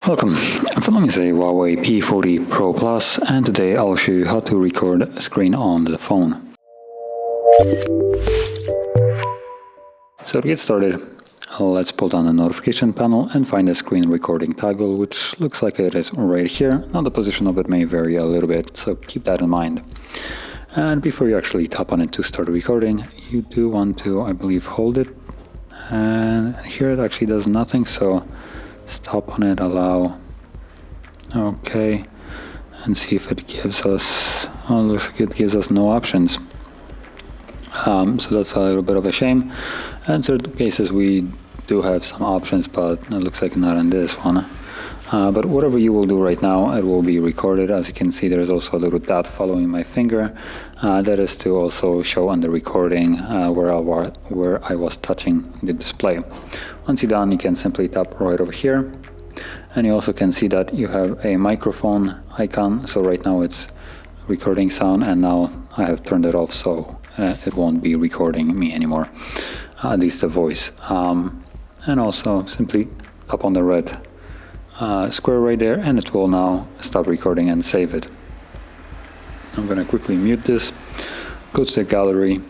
Welcome, following is a HUAWEI P40 Pro Plus, and today I'll show you how to record a screen on the phone. So to get started, let's pull down the notification panel and find the screen recording toggle, which looks like it is right here. Now the position of it may vary a little bit, so keep that in mind. And before you actually tap on it to start recording, you do want to, I believe, hold it. And here it actually does nothing, so stop on it, allow, okay, and see if it gives us, oh, it looks like it gives us no options. So that's a little bit of a shame. In certain cases we do have some options, but it looks like not in this one. But whatever you will do right now, it will be recorded. As you can see, there is also a little dot following my finger. That is to also show on the recording where I was touching the display. Once you're done, you can simply tap right over here. And you also can see that you have a microphone icon. So right now it's recording sound, and now I have turned it off, so it won't be recording me anymore, at least the voice. And also simply tap on the red square right there, and it will now stop recording and save it. I'm going to quickly mute this, go to the gallery,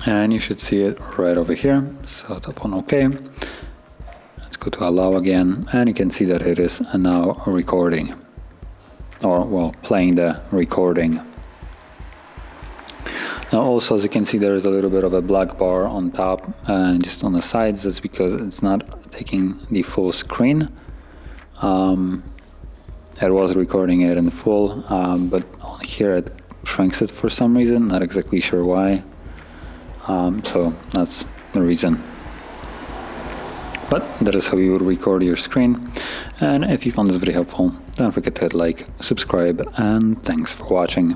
and you should see it right over here. So tap on OK. Let's go to allow again, and you can see that it is now recording, or well, playing the recording. Now also, as you can see, there is a little bit of a black bar on top and just on the sides. That's because it's not taking the full screen. It was recording it in full, but on here it shrinks it for some reason, not exactly sure why. So that's the reason. But that is how you would record your screen. And if you found this video helpful, don't forget to hit like, subscribe, and thanks for watching.